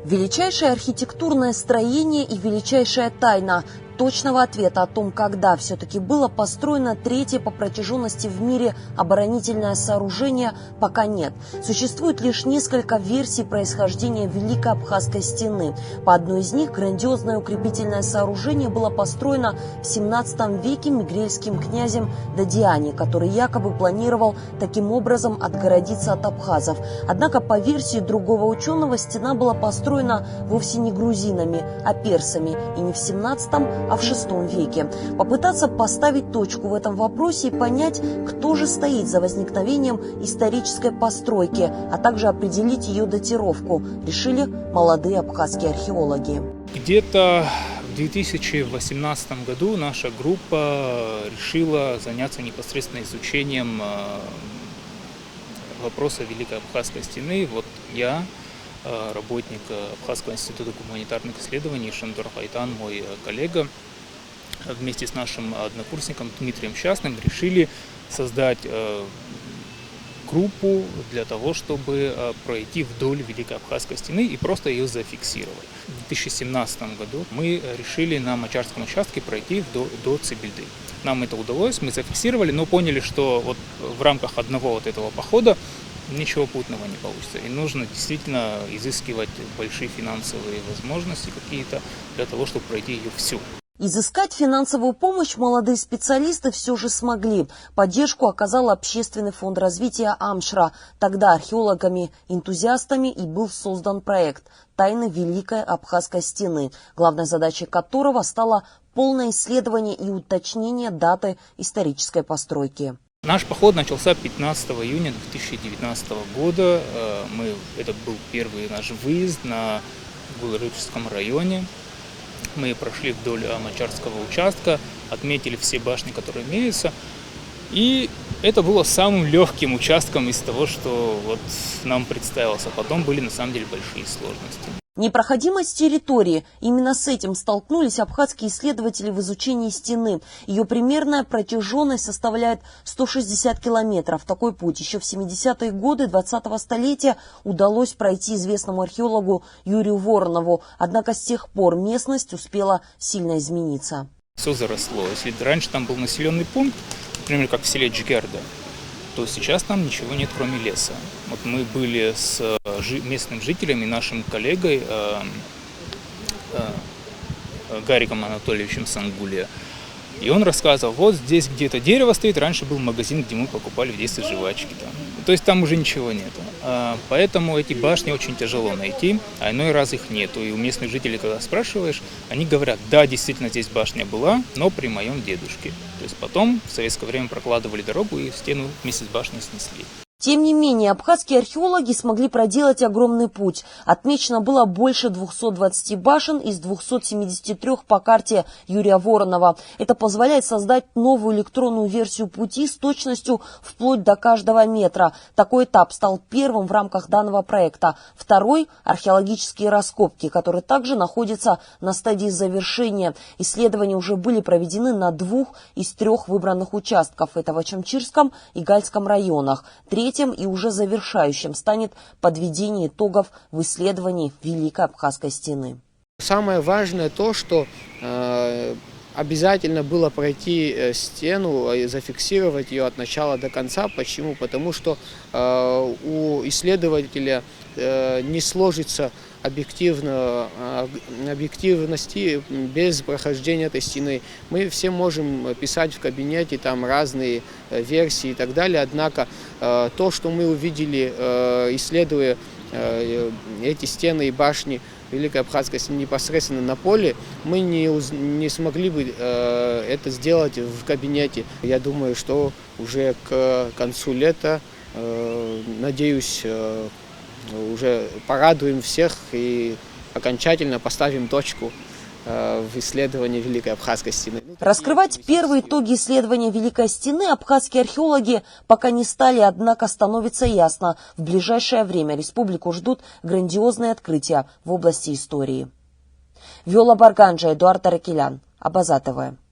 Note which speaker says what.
Speaker 1: Величайшее архитектурное строение и величайшая тайна. Точного ответа о том, когда все-таки было построено третье по протяженности в мире оборонительное сооружение, пока нет. Существует лишь несколько версий происхождения Великой Абхазской стены. По одной из них грандиозное укрепительное сооружение было построено в 17 веке мигрельским князем Дадиани, который якобы планировал таким образом отгородиться от абхазов. Однако, по версии другого ученого, стена была построена вовсе не грузинами, а персами, и не в 17-м, а в VI веке. Попытаться поставить точку в этом вопросе и понять, кто же стоит за возникновением исторической постройки, а также определить ее датировку, решили молодые абхазские археологи.
Speaker 2: Где-то в 2018 году наша группа решила заняться непосредственно изучением вопроса Великой Абхазской стены. Вот я, работник Абхазского института гуманитарных исследований Шандор Хайтан, мой коллега, вместе с нашим однокурсником Дмитрием Счастным решили создать группу для того, чтобы пройти вдоль Великой Абхазской стены и просто ее зафиксировать. В 2017 году мы решили на Мочарском участке пройти до Цибильды. Нам это удалось, мы зафиксировали, но поняли, что вот в рамках одного вот этого похода ничего путного не получится. И нужно действительно изыскивать большие финансовые возможности какие-то для того, чтобы пройти ее всю.
Speaker 1: Изыскать финансовую помощь молодые специалисты все же смогли. Поддержку оказал Общественный фонд развития Амшра. Тогда археологами-энтузиастами и был создан проект «Тайны Великой Абхазской стены», главной задачей которого стало полное исследование и уточнение даты исторической постройки.
Speaker 2: Наш поход начался 15 июня 2019 года. Это был первый наш выезд на Гулрычском районе. Мы прошли вдоль Мочарского участка, отметили все башни, которые имеются. И это было самым легким участком из того, что вот нам представилось. А потом были на самом деле большие сложности.
Speaker 1: Непроходимость территории. Именно с этим столкнулись абхазские исследователи в изучении стены. Ее примерная протяженность составляет 160 километров. Такой путь еще в 70-е годы 20-го столетия удалось пройти известному археологу Юрию Воронову. Однако с тех пор местность успела сильно измениться.
Speaker 2: Все заросло. Если раньше там был населенный пункт, например, как в селе Джигерда, то сейчас там ничего нет, кроме леса. Вот мы были с местным жителем и нашим коллегой Гариком Анатольевичем Сангулия. И он рассказывал, вот здесь где-то дерево стоит, раньше был магазин, где мы покупали в детстве жвачки. То есть там уже ничего нет. Поэтому эти башни очень тяжело найти, а иной раз их нету. И у местных жителей, когда спрашиваешь, они говорят, да, действительно здесь башня была, но при моем дедушке. То есть потом в советское время прокладывали дорогу и стену вместе с башней снесли.
Speaker 1: Тем не менее, абхазские археологи смогли проделать огромный путь. Отмечено было больше 220 башен из 273 по карте Юрия Воронова. Это позволяет создать новую электронную версию пути с точностью вплоть до каждого метра. Такой этап стал первым в рамках данного проекта. Второй – археологические раскопки, которые также находятся на стадии завершения. Исследования уже были проведены на 2 из 3 выбранных участков. Это в Очамчирском и Гальском районах. Третьим и уже завершающим станет подведение итогов в исследовании Великой Абхазской стены.
Speaker 3: Самое важное то, что обязательно было пройти стену и зафиксировать ее от начала до конца. Почему? Потому что у исследователя не сложится объективности без прохождения этой стены. Мы все можем писать в кабинете там разные версии и так далее, однако то, что мы увидели, исследуя эти стены и башни Великой Абхазской стены непосредственно на поле, мы не смогли бы это сделать в кабинете. Я думаю, что уже к концу лета, надеюсь, уже порадуем всех и окончательно поставим точку в исследовании Великой Абхазской стены.
Speaker 1: Раскрывать первые итоги исследования Великой стены абхазские археологи пока не стали, однако становится ясно, в ближайшее время республику ждут грандиозные открытия в области истории. Виола Барганджа, Эдуард Аракелян, Абаза ТВ.